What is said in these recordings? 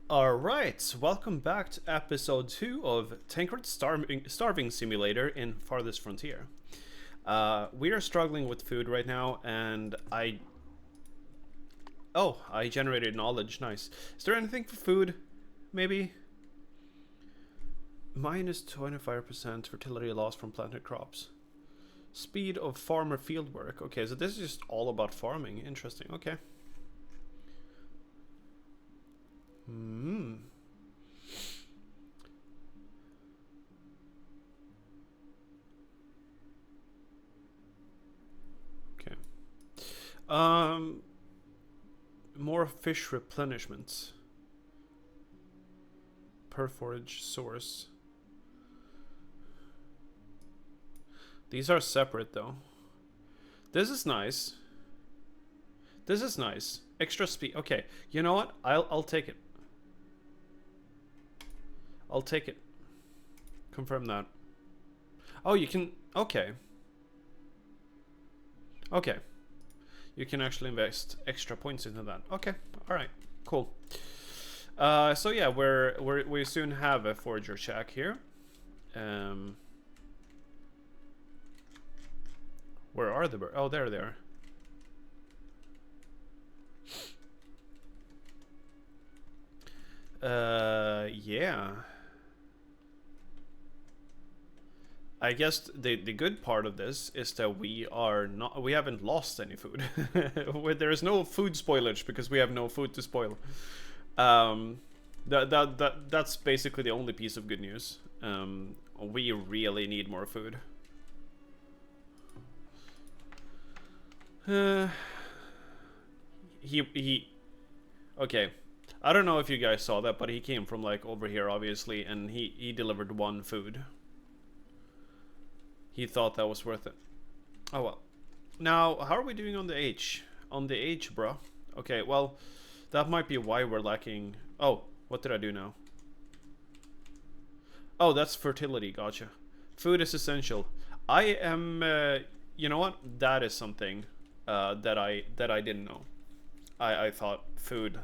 Alright, welcome back to episode 2 of Taencred Starving Simulator in Farthest Frontier. We are struggling with food right now, and I generated knowledge, nice. Is there anything for food? Maybe? Minus 25% fertility loss from planted crops. Speed of farmer fieldwork. Okay, so this is just all about farming. Interesting, okay. Hmm. Okay. Um, More fish replenishments. Per forage source. These are separate though. This is nice. This is nice. Extra speed. Okay, you know what? I'll take it. I'll take it. Confirm that. Oh, you can. Okay. Okay. You can actually invest extra points into that. Okay. All right. Cool. So yeah, we soon have a forager shack here. Where are the birds? Oh, there they are. Yeah. I guess the good part of this is that we haven't lost any food. There is no food spoilage because we have no food to spoil. Um, that's basically the only piece of good news. We really need more food. Uh, he okay. I don't know if you guys saw that, but he came from like over here obviously, and he delivered one food. He thought that was worth it. Oh well. Now, how are we doing on the H? On the H, bro. Okay, well, that might be why we're lacking. Oh, what did I do now? Oh, that's fertility. Gotcha. Food is essential. I am. You know what? That is something that I didn't know. I thought food.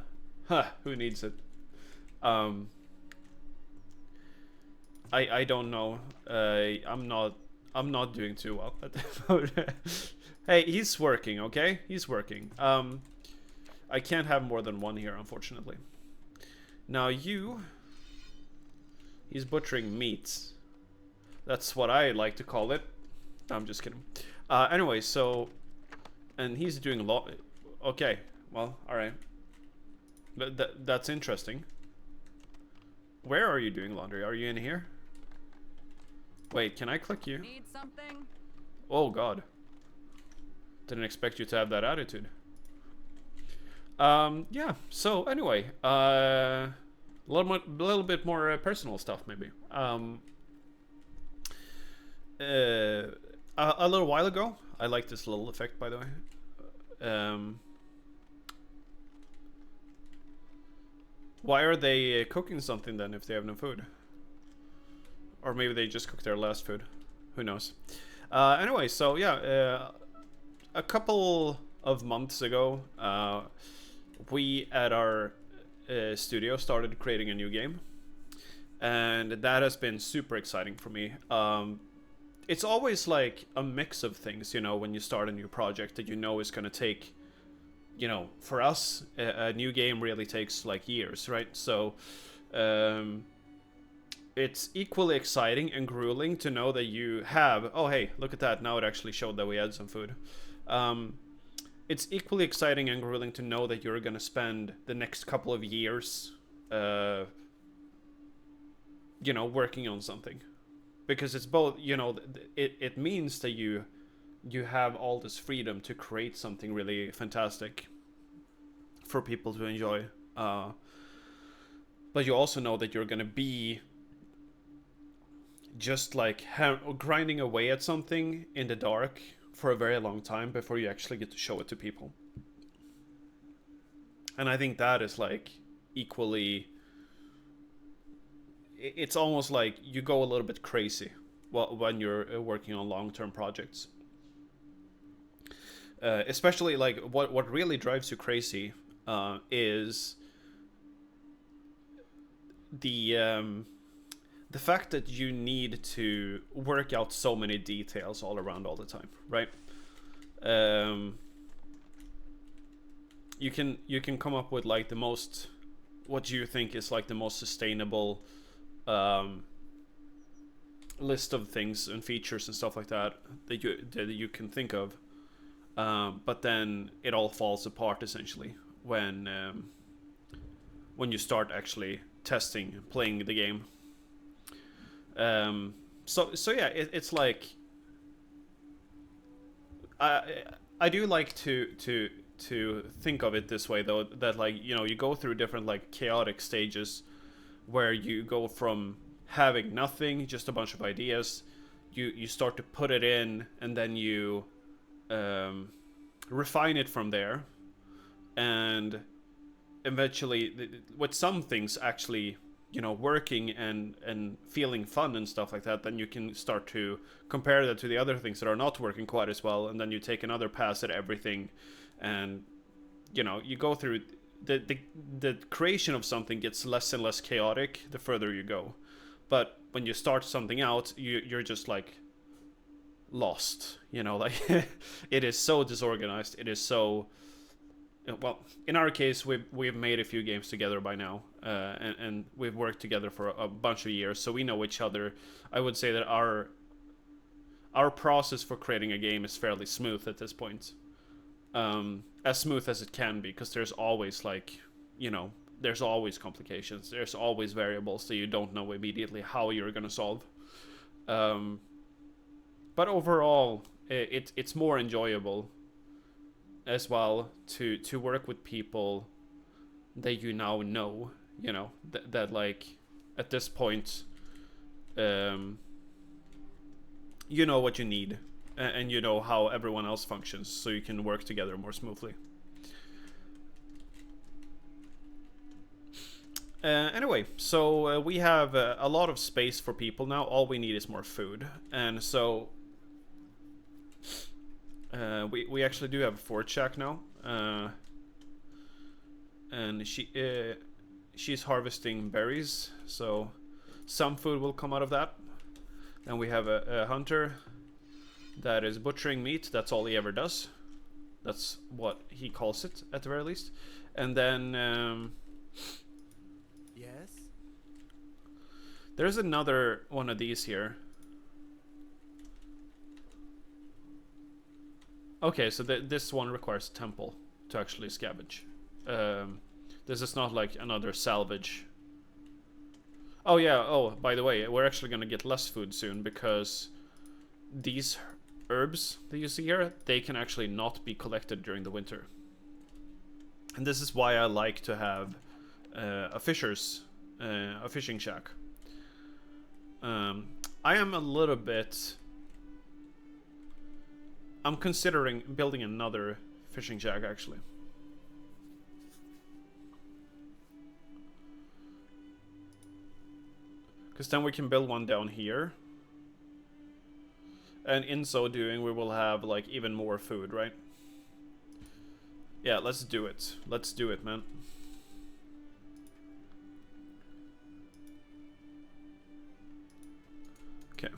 Huh? Who needs it? Um. I don't know. I'm not doing too well at the moment. Hey, he's working, okay? He's working. I can't have more than one here, unfortunately. Now he's butchering meats. That's what I like to call it. No, I'm just kidding. Anyway, so, and he's doing a lot. Okay, well, all right. That's interesting. Where are you doing laundry? Are you in here? Wait, can I click you? Need something? Oh God. Didn't expect you to have that attitude. Yeah. So anyway, little bit more personal stuff maybe. A little while ago, I like this little effect by the way. Why are they cooking something then if they have no food? Or maybe they just cooked their last food. Who knows? Anyway, so yeah, a couple of months ago, we at our studio started creating a new game, and that has been super exciting for me. It's always like a mix of things, you know, when you start a new project that you know is going to take, you know, for us, a new game really takes like years, right? So, it's equally exciting and grueling to know that you have. Oh, hey, look at that! Now it actually showed that we had some food. Um, it's equally exciting and grueling to know that you're gonna spend the next couple of years, uh, working on something, because it's both. You know, it means that you have all this freedom to create something really fantastic for people to enjoy. But you also know that you're gonna be just like grinding away at something in the dark for a very long time before you actually get to show it to people. And I think that is like equally. It's almost like you go a little bit crazy when you're working on long-term projects. Especially like what really drives you crazy is the fact that you need to work out so many details all around all the time, right? Um, you can come up with like the most, what you think is like the most sustainable um, list of things and features and stuff like that that you can think of, but then it all falls apart essentially when you start actually testing playing the game. So yeah, it's like I I do like to think of it this way though, that like, you go through different like chaotic stages where you go from having nothing, just a bunch of ideas, you start to put it in, and then you um, refine it from there, and eventually with some things actually working and feeling fun and stuff like that, then you can start to compare that to the other things that are not working quite as well, and then you take another pass at everything, and you go through the creation of something gets less and less chaotic the further you go. But when you start something out, you're just like lost, like it is so disorganized, it is so well. In our case, we've made a few games together by now, and we've worked together for a bunch of years, so we know each other. I would say that our process for creating a game is fairly smooth at this point, as smooth as it can be, because there's always like, there's always complications, there's always variables that you don't know immediately how you're gonna solve. Um, but overall, it's more enjoyable as well to work with people that you now know, that like at this point, you know what you need, and you know how everyone else functions, so you can work together more smoothly. Anyway, so we have a lot of space for people now. All we need is more food, and so we actually do have a forage shack now, and she's harvesting berries, so some food will come out of that. And we have a hunter that is butchering meat. That's all he ever does. That's what he calls it, at the very least. And then Yes? there's another one of these here. Okay, so this one requires a temple to actually scavenge. This is not like another salvage. Oh yeah, oh, by the way, we're actually gonna get less food soon, because these herbs that you see here, they can actually not be collected during the winter. And this is why I like to have a fishing shack. I am a little bit... I'm considering building another fishing shack, actually. Because then we can build one down here. And in so doing, we will have, like, even more food, right? Yeah, let's do it. Let's do it, man. Okay.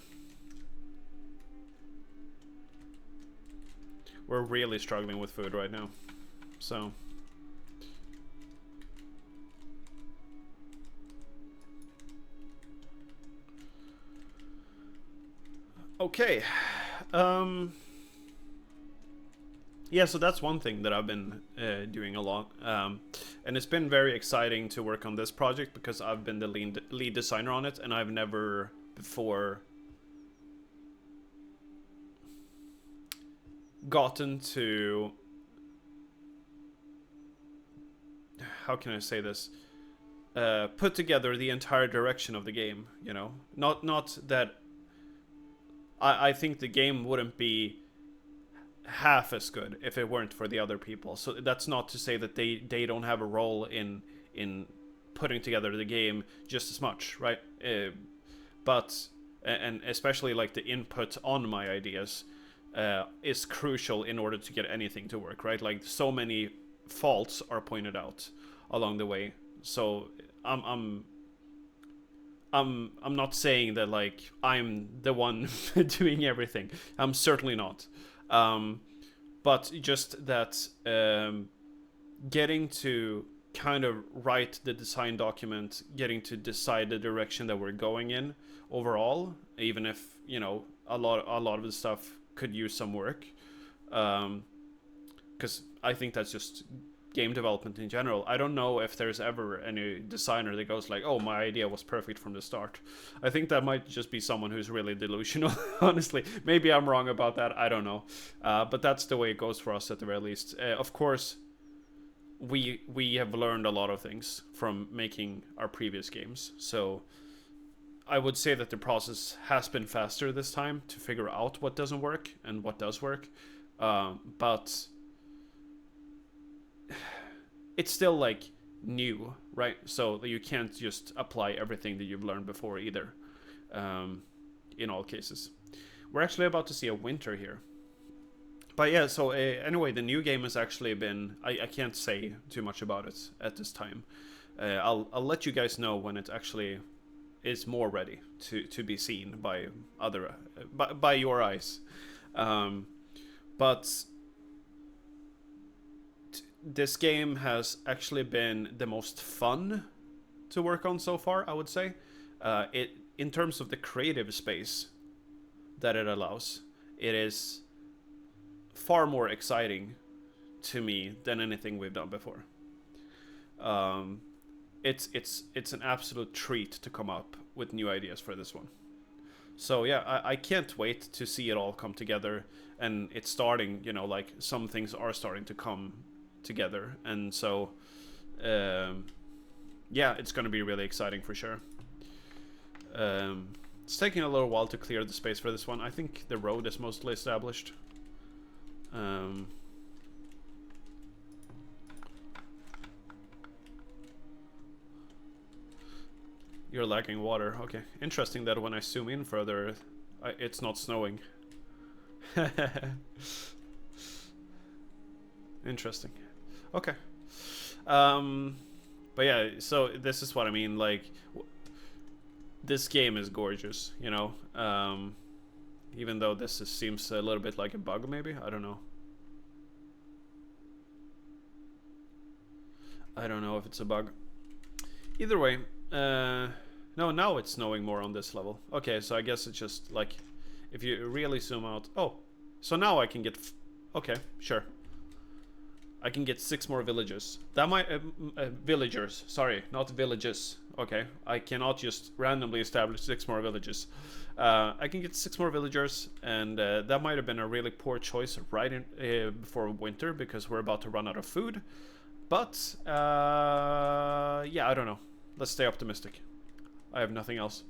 We're really struggling with food right now. So... okay. Yeah, so that's one thing that I've been doing a lot. And it's been very exciting to work on this project, because I've been the lead designer on it, and I've never before gotten to... how can I say this? Put together the entire direction of the game, Not that... I think the game wouldn't be half as good if it weren't for the other people. So that's not to say that they don't have a role in putting together the game just as much, right? But and especially like the input on my ideas is crucial in order to get anything to work, right? Like, so many faults are pointed out along the way. So I'm I'm not saying that like I'm the one doing everything. I'm certainly not. Um, but just that getting to kind of write the design document, getting to decide the direction that we're going in overall, even if a lot of the stuff could use some work, because I think that's just game development in general. I don't know if there's ever any designer that goes like, "Oh, my idea was perfect from the start." I think that might just be someone who's really delusional. Honestly, maybe I'm wrong about that. I don't know, but that's the way it goes for us at the very least. Of course, we have learned a lot of things from making our previous games, so I would say that the process has been faster this time to figure out what doesn't work and what does work, but it's still like new, right? So you can't just apply everything that you've learned before either. In all cases, we're actually about to see a winter here. But yeah, so anyway, the new game has actually been. I can't say too much about it at this time. I'll let you guys know when it actually is more ready to be seen by other by your eyes. But this game has actually been the most fun to work on so far, I would say. It in terms of the creative space that it allows, it is far more exciting to me than anything we've done before. It's an absolute treat to come up with new ideas for this one. So yeah, I can't wait to see it all come together, and it's starting. Like some things are starting to come together, and so yeah, it's going to be really exciting for sure. It's taking a little while to clear the space for this one. I think the road is mostly established. You're lacking water. Okay, interesting that when I zoom in further, it's not snowing. Interesting. Okay. But yeah, so this is what I mean. Like, this game is gorgeous. Even though seems a little bit like a bug, maybe. I don't know. I don't know if it's a bug. Either way, no, now it's snowing more on this level. Okay, so I guess it's just like, if you really zoom out. Oh, so now I can get. Okay, sure. I can get 6 more villages. That might villagers. Sorry, not villages. Okay, I cannot just randomly establish 6 more villages. I can get 6 more villagers, and that might have been a really poor choice right before winter, because we're about to run out of food. But yeah, I don't know. Let's stay optimistic. I have nothing else.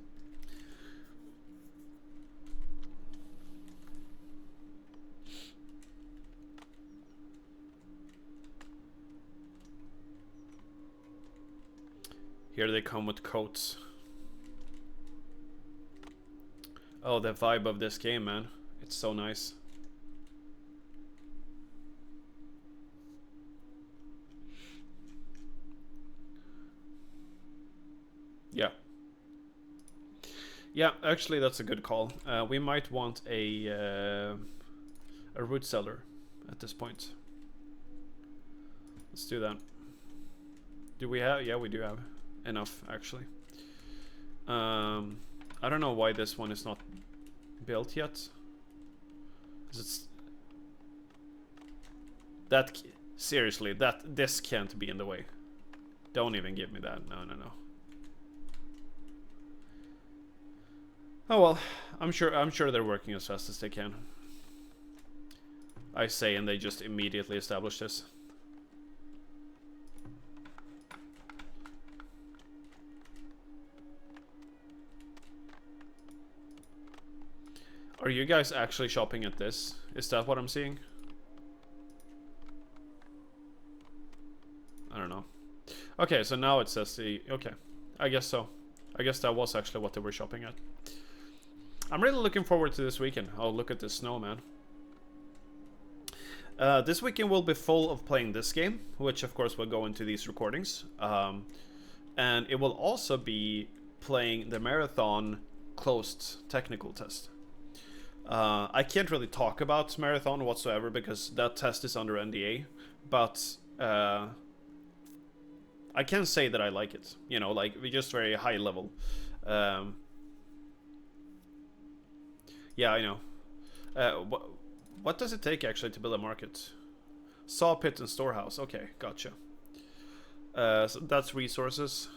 Here they come with coats. Oh, the vibe of this game, man. It's so nice. Yeah. Yeah, actually that's a good call. We might want a root cellar at this point. Let's do that. Do we have? Yeah, we do have enough, actually. I don't know why this one is not built yet. 'Cause it's that seriously, this can't be in the way. Don't even give me that. No, no, no. Oh well, I'm sure they're working as fast as they can. I say, and they just immediately establish this. Are you guys actually shopping at this? Is that what I'm seeing? I don't know. Okay, so now it says the... Okay, I guess so. I guess that was actually what they were shopping at. I'm really looking forward to this weekend. Oh, look at this snow, man. This weekend will be full of playing this game, which of course will go into these recordings. And it will also be playing the marathon closed technical test. I can't really talk about marathon whatsoever because that test is under NDA, but I can say that I like it. You know, like just very high level. Yeah, I know. What does it take actually to build a market? Saw pit and storehouse. Okay, gotcha. So that's resources.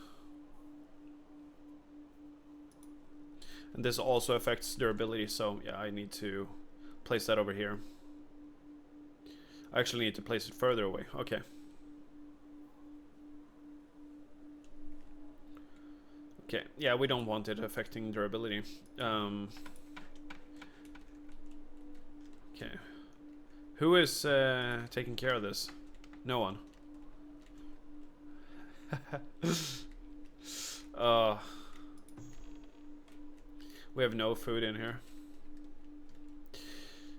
And this also affects durability, so yeah, I need to place that over here. I actually need to place it further away. Okay. Okay, yeah, we don't want it affecting durability. Okay. Who is taking care of this? No one. We have no food in here.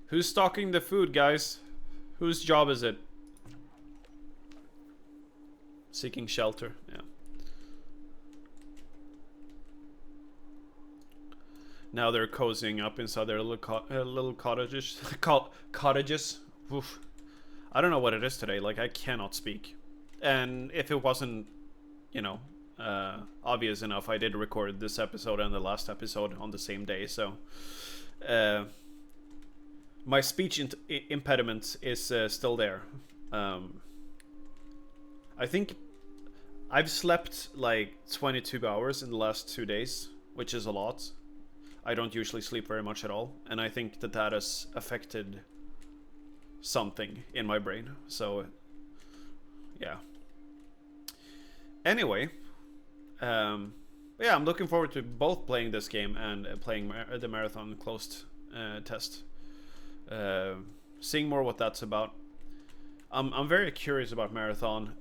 Who's stocking the food, guys? Whose job is it? Seeking shelter, yeah. Now they're cozying up inside their little cottages. Cottages. Oof. I don't know what it is today. Like, I cannot speak. And if it wasn't, you know, obvious enough, I did record this episode and the last episode on the same day. So, my speech impediment is still there. I think I've slept like 22 hours in the last 2 days, which is a lot. I don't usually sleep very much at all, and I think that that has affected something in my brain. So, yeah. Anyway, yeah, I'm looking forward to both playing this game and playing the marathon closed test. Seeing more what that's about. I'm very curious about marathon.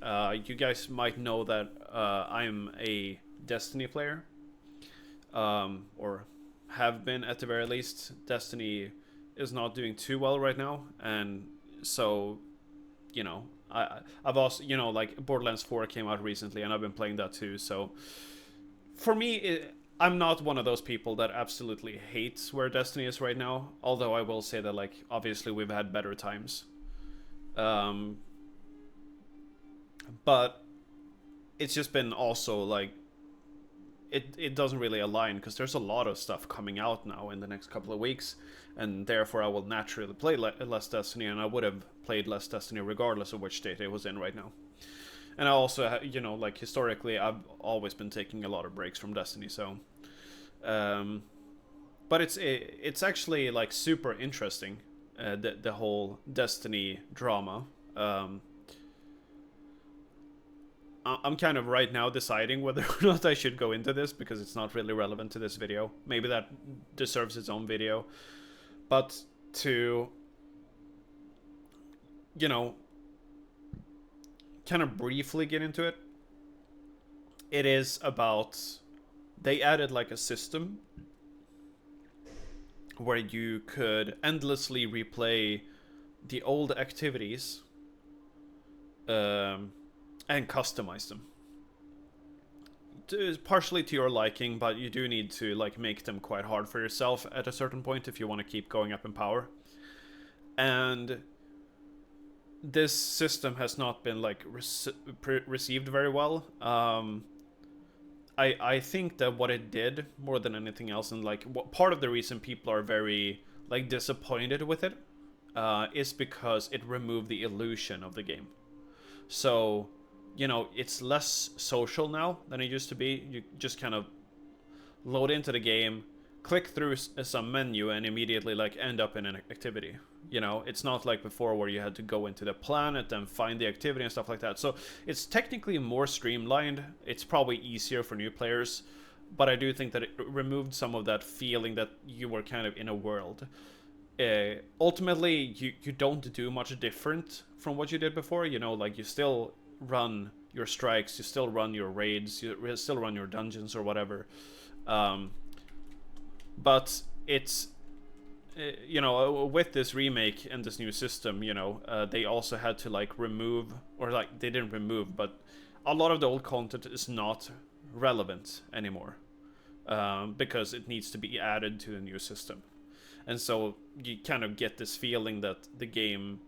You guys might know that I'm a Destiny player, or have been at the very least. Destiny is not doing too well right now, and so, you know, I've also, you know, like Borderlands 4 came out recently, and I've been playing that too. So for me, I'm not one of those people that absolutely hates where Destiny is right now. Although I will say that, like, obviously we've had better times. But it's just been also like it doesn't really align because there's a lot of stuff coming out now in the next couple of weeks, and therefore I will naturally play less Destiny, and I would have played less Destiny regardless of which state it was in right now. And I also, you know, like historically, I've always been taking a lot of breaks from Destiny, so. But it's actually like super interesting, the whole Destiny drama. I'm kind of right now deciding whether or not I should go into this because it's not really relevant to this video. Maybe that deserves its own video. But to, you know, kind of briefly get into it, it is about, they added like a system where you could endlessly replay the old activities and customize them. Partially to your liking, but you do need to like make them quite hard for yourself at a certain point if you want to keep going up in power. And this system has not been like received very well. I think that what it did more than anything else, and like what part of the reason people are very like disappointed with it, is because it removed the illusion of the game. So, you know, it's less social now than it used to be. You just kind of load into the game, click through some menu, and immediately like end up in an activity. You know, it's not like before where you had to go into the planet and find the activity and stuff like that. So it's technically more streamlined. It's probably easier for new players, but I do think that it removed some of that feeling that you were kind of in a world. Ultimately, you don't do much different from what you did before. You know, like you still run your strikes, you still run your raids, you still run your dungeons or whatever. But it's, you know, with this remake and this new system, you know, they also had to like remove, or like they didn't remove, but a lot of the old content is not relevant anymore. because it needs to be added to the new system. And so you kind of get this feeling that the game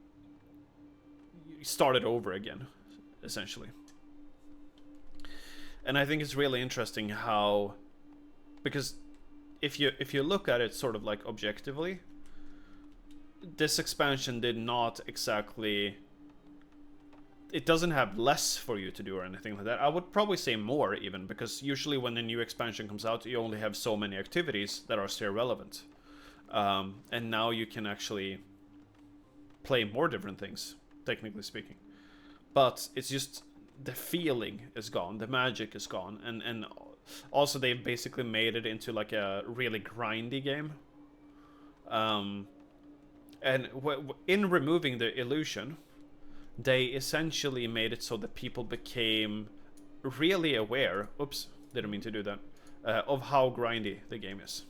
started over again, essentially. And I think it's really interesting how, because if you look at it sort of like objectively, this expansion did not exactly, it doesn't have less for you to do or anything like that. I would probably say more even, because usually when a new expansion comes out, you only have so many activities that are still relevant. And now you can actually play more different things, technically speaking. But it's just, the feeling is gone, the magic is gone, and also they've basically made it into like a really grindy game. And in removing the illusion, they essentially made it so that people became really aware, oops, didn't mean to do that, of how grindy the game is.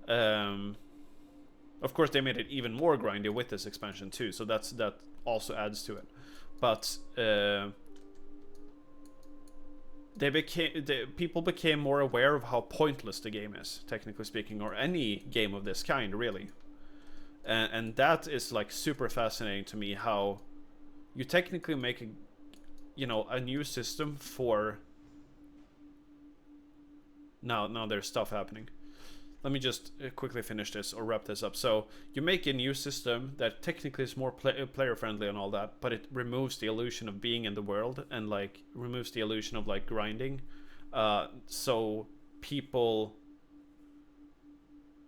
Of course, they made it even more grindy with this expansion too, so that also adds to it. But people became more aware of how pointless the game is, technically speaking, or any game of this kind, really. And that is like super fascinating to me, how you technically make a new system for. Now there's stuff happening. Let me just quickly finish this or wrap this up. So you make a new system that technically is more player friendly and all that, but it removes the illusion of being in the world and like removes the illusion of like grinding. So people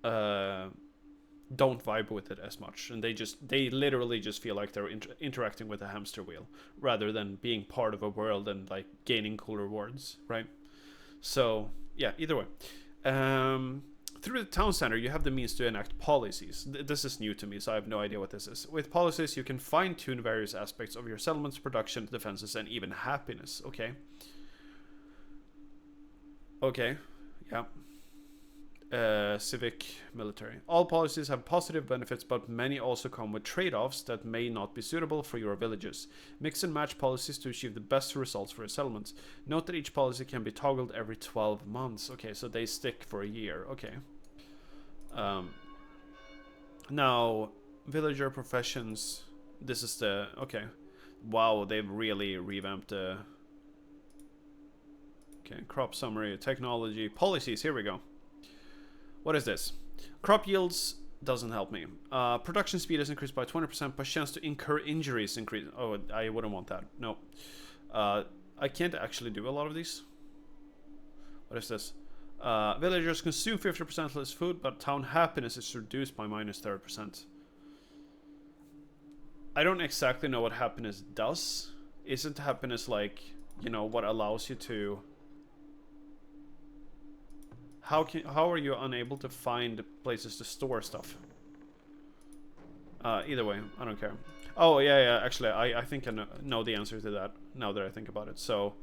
don't vibe with it as much, and they literally just feel like they're interacting with a hamster wheel rather than being part of a world and like gaining cool rewards, right? So yeah, either way. Through the town center, you have the means to enact policies. This is new to me, so I have no idea what this is. With policies, you can fine-tune various aspects of your settlement's production, defenses, and even happiness. Okay. Okay. Yeah. Civic, military. All policies have positive benefits, but many also come with trade-offs that may not be suitable for your villages. Mix and match policies to achieve the best results for your settlements. Note that each policy can be toggled every 12 months. Okay, so they stick for a year. Okay. Now, villager professions. This is the... Okay. Wow, they've really revamped the... Okay, crop summary, technology, policies. Here we go. What is this? Crop yields doesn't help me. Production speed is increased by 20%, but chance to incur injuries increase. Oh, I wouldn't want that. No. I can't actually do a lot of these. What is this? Villagers consume 50% less food, but town happiness is reduced by minus 30%. I don't exactly know what happiness does. Isn't happiness like, you know, what allows you to... How are you unable to find places to store stuff? Either way, I don't care. Oh, yeah, actually, I think I know the answer to that, now that I think about it. So,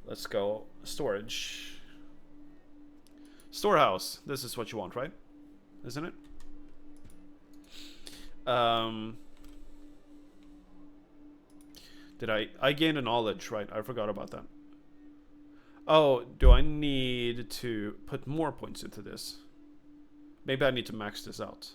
let's go storage. Storehouse. This is what you want, right? Isn't it? Did I gained a knowledge, right? I forgot about that. Oh, do I need to put more points into this? Maybe I need to max this out.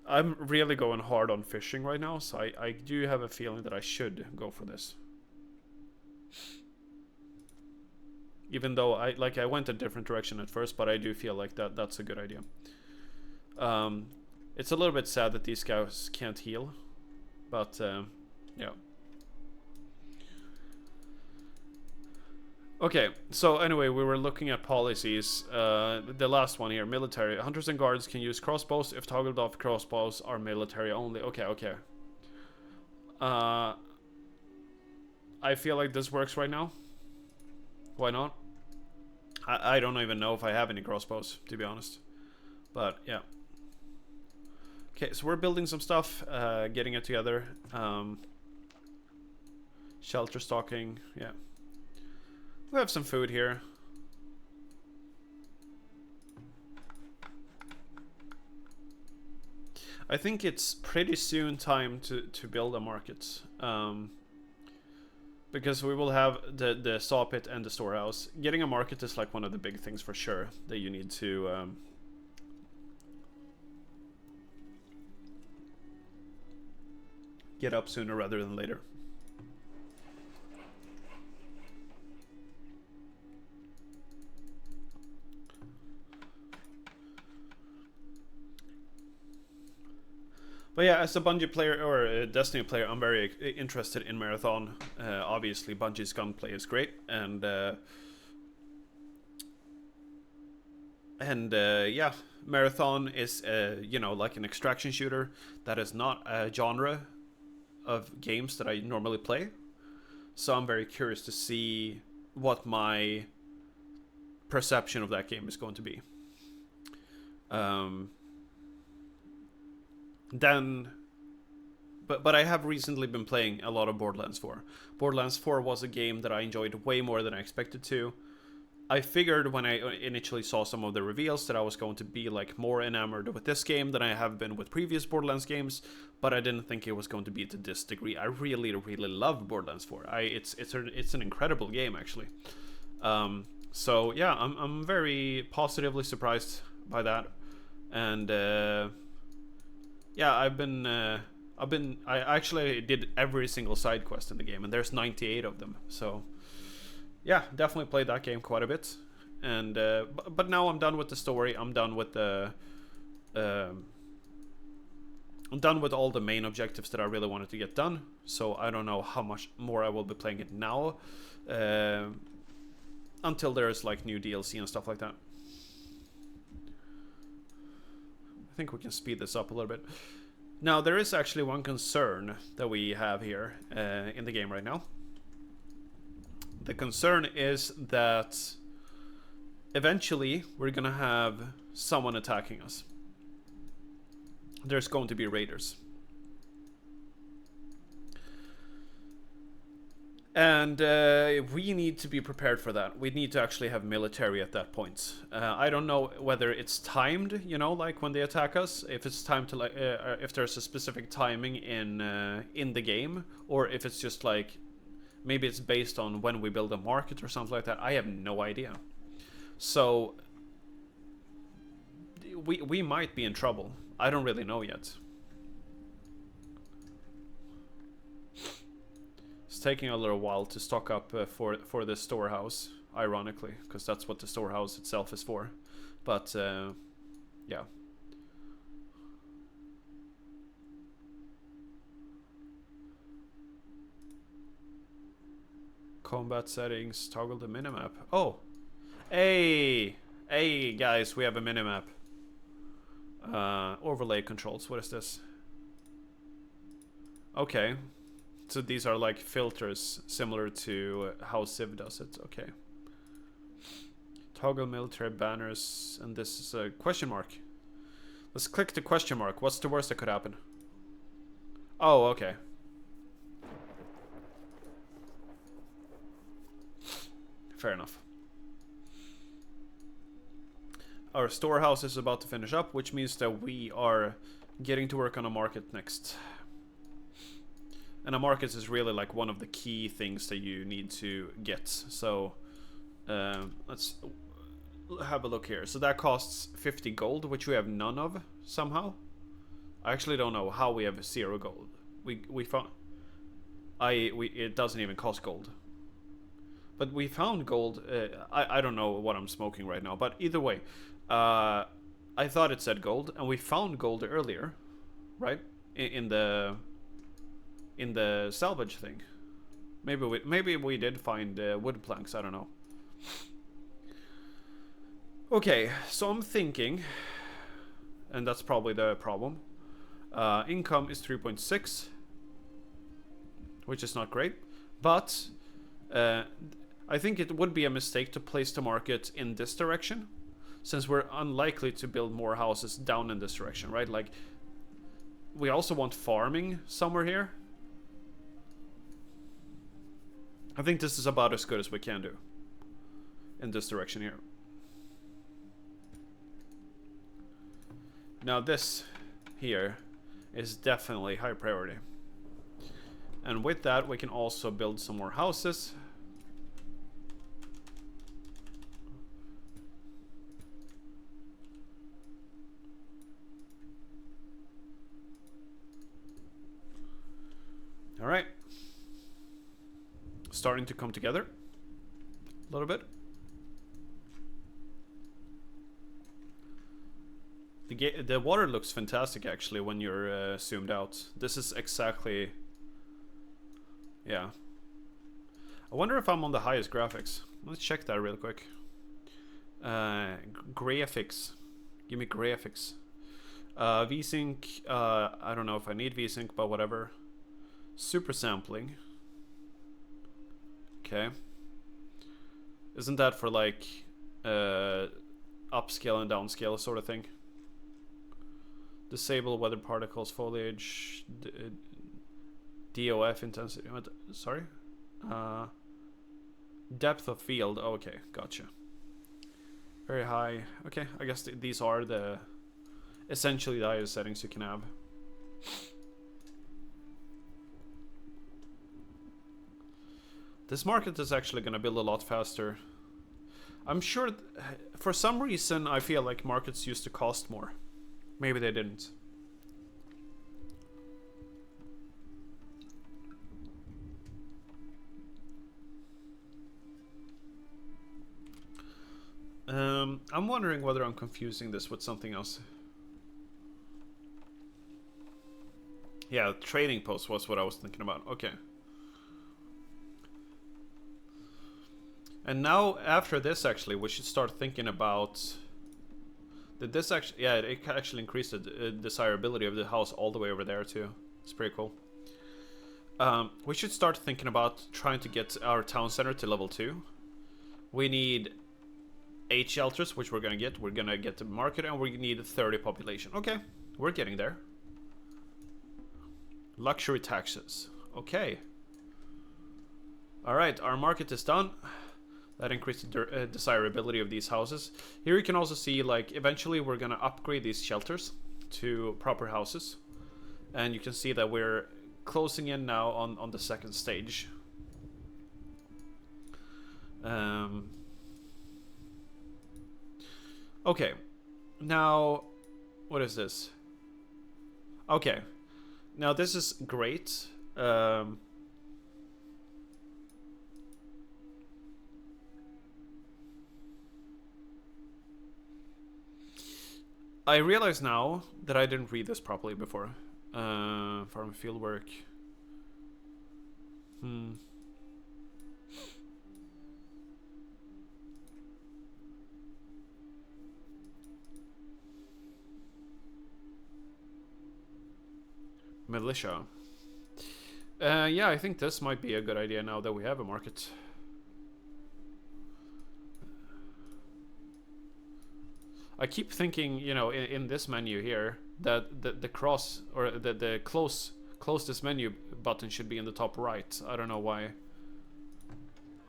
I'm really going hard on fishing right now, so I do have a feeling that I should go for this. Even though I went a different direction at first, but I do feel like that's a good idea. It's a little bit sad that these guys can't heal, but yeah. Okay, so anyway, we were looking at policies. The last one here, military. Hunters and guards can use crossbows. If toggled off, crossbows are military only. Okay. I feel like this works right now. Why not? I don't even know if I have any crossbows, to be honest. But, yeah. Okay, so we're building some stuff, getting it together. Shelter stocking, yeah. We have some food here. I think it's pretty soon time to build a market. Because we will have the saw pit and the storehouse. Getting a market is like one of the big things for sure that you need to get up sooner rather than later. But yeah, as a Bungie player or a Destiny player, I'm very interested in Marathon. Obviously, Bungie's gunplay is great, and yeah, Marathon is you know, like an extraction shooter. That is not a genre of games that I normally play. So I'm very curious to see what my perception of that game is going to be. Then, but I have recently been playing a lot of Borderlands 4. Borderlands 4 was a game that I enjoyed way more than I expected to. I figured when I initially saw some of the reveals that I was going to be like more enamored with this game than I have been with previous Borderlands games, but I didn't think it was going to be to this degree. I really, really love Borderlands 4. It's an incredible game actually. So yeah, I'm very positively surprised by that, and yeah, I actually did every single side quest in the game, and there's 98 of them. So yeah, definitely played that game quite a bit. And but now I'm done with the story. I'm done with the I'm done with all the main objectives that I really wanted to get done. So I don't know how much more I will be playing it now, until there's like new DLC and stuff like that. I think we can speed this up a little bit. Now, there is actually one concern that we have here in the game right now. The concern is that eventually we're gonna have someone attacking us. There's going to be raiders. And we need to be prepared for that. We need to actually have military at that point. I don't know whether it's timed, you know, like when they attack us. If it's timed to like, if there's a specific timing in the game, or if it's just like, maybe it's based on when we build a market or something like that. I have no idea. So we might be in trouble. I don't really know yet. It's taking a little while to stock up for the storehouse, ironically, because that's what the storehouse itself is for. But yeah. Combat settings, toggle the minimap. Oh, hey guys, we have a minimap. Overlay controls. What is this? Okay. So these are like filters similar to how Civ does it. Okay. Toggle military banners, and this is a question mark. Let's click the question mark. What's the worst that could happen? Oh, okay. Fair enough. Our storehouse is about to finish up, which means that we are getting to work on a market next. And a market is really like one of the key things that you need to get. So let's have a look here. So that costs 50 gold, which we have none of somehow. I actually don't know how we have 0 gold. We found it doesn't even cost gold. But we found gold. I don't know what I'm smoking right now, but either way, I thought it said gold, and we found gold earlier, right? In the salvage thing. Maybe we did find wood planks. I don't know. Okay, so I'm thinking, and that's probably the problem. Income is 3.6, which is not great, but I think it would be a mistake to place the market in this direction, since we're unlikely to build more houses down in this direction, right? Like, we also want farming somewhere here. I think this is about as good as we can do in this direction here. Now this here is definitely high priority. And with that, we can also build some more houses. All right. Starting to come together a little bit. The water looks fantastic actually when you're zoomed out. This is exactly... Yeah. I wonder if I'm on the highest graphics. Let's check that real quick. Graphics. Give me graphics. VSync. I don't know if I need VSync, but whatever. Super sampling. Okay. Isn't that for like upscale and downscale sort of thing? Disable weather particles, foliage, DOF intensity. What? Sorry? Depth of field. Oh, okay, gotcha. Very high. Okay, I guess these are the essentially the highest settings you can have. This market is actually going to build a lot faster. I'm sure, for some reason, I feel like markets used to cost more. Maybe they didn't. I'm wondering whether I'm confusing this with something else. Yeah, trading post was what I was thinking about. Okay. And now, after this, actually, we should start thinking about... Did this actually... Yeah, it actually increased the desirability of the house all the way over there, too. It's pretty cool. We should start thinking about trying to get our town center to level 2. We need 8 shelters, which we're gonna get. We're gonna get the market, and we need 30 population. Okay, we're getting there. Luxury taxes. Okay. Alright, our market is done. That increased the desirability of these houses. Here you can also see, like, eventually we're gonna upgrade these shelters to proper houses. And you can see that we're closing in now on the second stage. Okay. Now, what is this? Okay. Now this is great. I realize now that I didn't read this properly before. Farm field work. Militia. Yeah, I think this might be a good idea now that we have a market. I keep thinking, you know, in this menu here, that the cross or the close this menu button should be in the top right. I don't know why.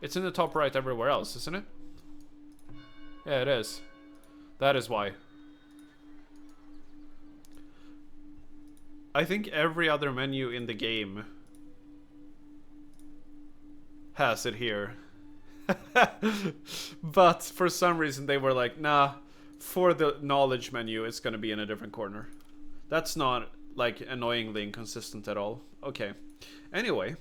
It's in the top right everywhere else, isn't it? Yeah, it is. That is why. I think every other menu in the game has it here. But for some reason they were like, nah, for the knowledge menu it's gonna be in a different corner. That's not like annoyingly inconsistent at all. Okay. Anyway.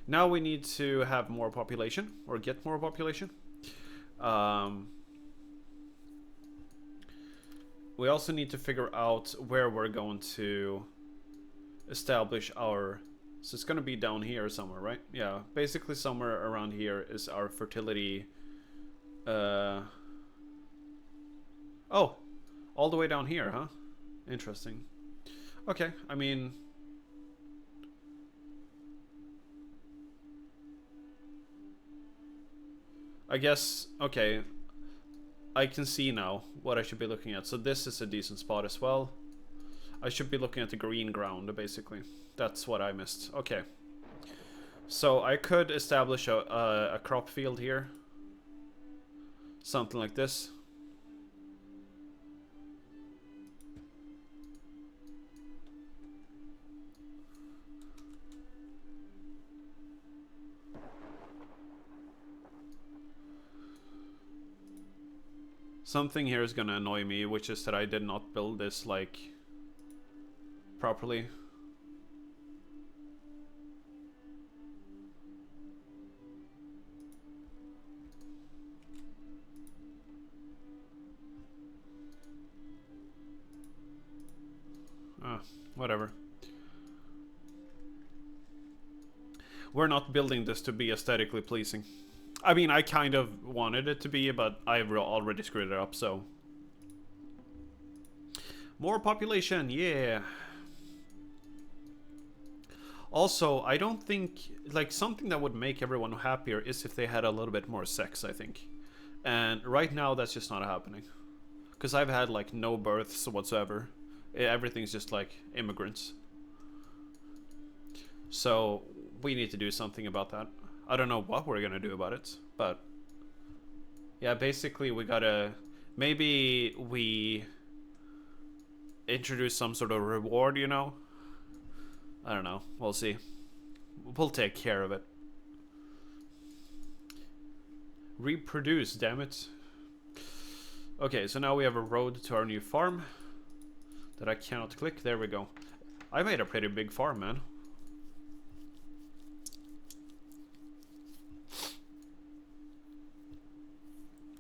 Now we need to have more population, or get more population. We also need to figure out where we're going to establish our... So it's going to be down here somewhere, right? Yeah, basically somewhere around here is our fertility... Oh, all the way down here, huh? Interesting. Okay, I mean... I guess, okay, I can see now what I should be looking at. So this is a decent spot as well. I should be looking at the green ground, basically. That's what I missed. Okay. So I could establish a crop field here. Something like this. Something here is gonna annoy me, which is that I did not build this, like, properly. Whatever. We're not building this to be aesthetically pleasing. I mean, I kind of wanted it to be, but I've already screwed it up, so. More population, yeah. Also, I don't think, like, something that would make everyone happier is if they had a little bit more sex, I think. And right now, that's just not happening. Because I've had, like, no births whatsoever. Everything's just, like, immigrants. So, we need to do something about that. I don't know what we're gonna do about it, but yeah, basically we gotta, maybe we introduce some sort of reward, you know? I don't know, we'll see. We'll take care of it. Reproduce, damn it. Okay, so now we have a road to our new farm that I cannot click. There we go. I made a pretty big farm, man.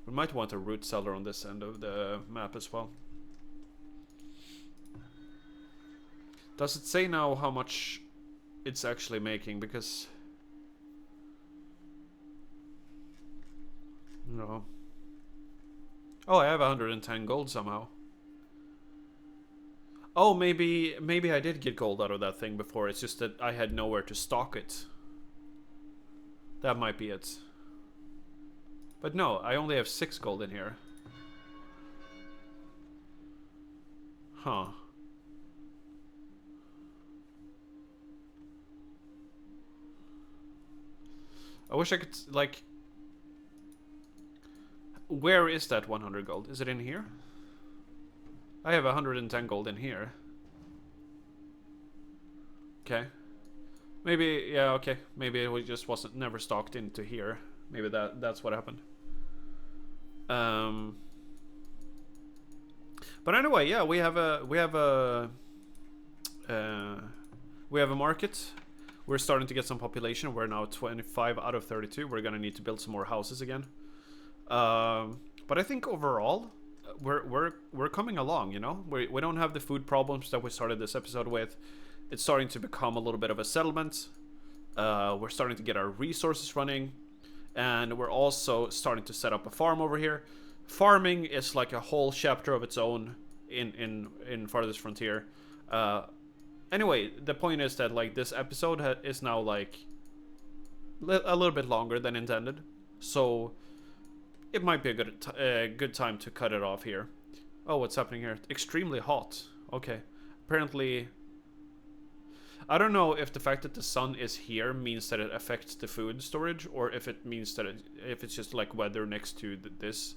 We might want a root cellar on this end of the map as well. Does it say now how much it's actually making? Because... no. Oh, I have 110 gold somehow. Oh, maybe I did get gold out of that thing before. It's just that I had nowhere to stock it. That might be it. But no, I only have 6 gold in here. Huh. I wish I could, like... Where is that 100 gold? Is it in here? I have 110 gold in here. Okay. Maybe, yeah, okay. Maybe it just wasn't never stocked into here. Maybe that's what happened. But anyway, yeah, we have a market. We're starting to get some population. We're now 25 out of 32. We're gonna need to build some more houses again. But I think overall, we're coming along. You know, we don't have the food problems that we started this episode with. It's starting to become a little bit of a settlement. We're starting to get our resources running. And we're also starting to set up a farm over here. Farming is like a whole chapter of its own in Farthest Frontier. Anyway, the point is that like this episode is now like a little bit longer than intended, so it might be a good time to cut it off here. Oh, what's happening here? Extremely hot. Okay, apparently. I don't know if the fact that the sun is here means that it affects the food storage, or if it means that if it's just like weather next to this.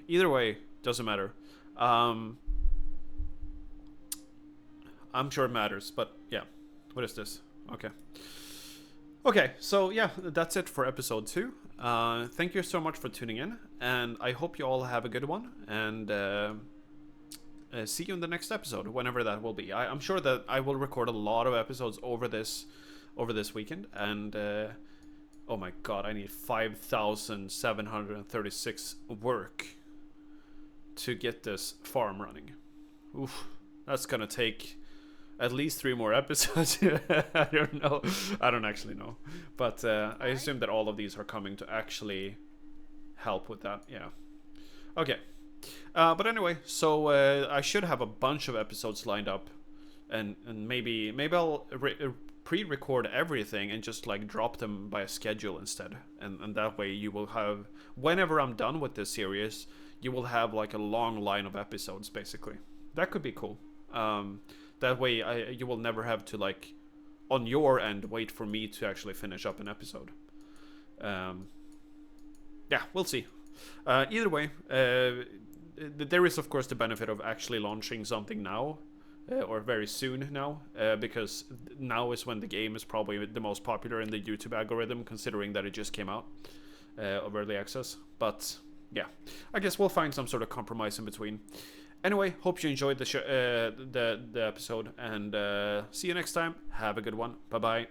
Either way, doesn't matter. I'm sure it matters, but yeah. What is this? Okay. Okay, so yeah, that's it for episode 2. Thank you so much for tuning in, and I hope you all have a good one, and see you in the next episode, whenever that will be. I'm sure that I will record a lot of episodes over this weekend, and oh my god, I need 5,736 work to get this farm running. Oof, that's gonna take at least 3 more episodes. I don't know. I don't actually know, but I assume that all of these are coming to actually help with that. Yeah. Okay. But anyway, so I should have a bunch of episodes lined up, and maybe I'll pre-record everything and just like drop them by a schedule instead, and that way you will have, whenever I'm done with this series, you will have like a long line of episodes basically. That could be cool. That way you will never have to like on your end wait for me to actually finish up an episode. Yeah, we'll see. Either way, there is of course the benefit of actually launching something now, or very soon now, because now is when the game is probably the most popular in the YouTube algorithm, considering that it just came out of early access. But yeah, I guess we'll find some sort of compromise in between. Anyway, hope you enjoyed the episode, and see you next time. Have a good one. Bye bye.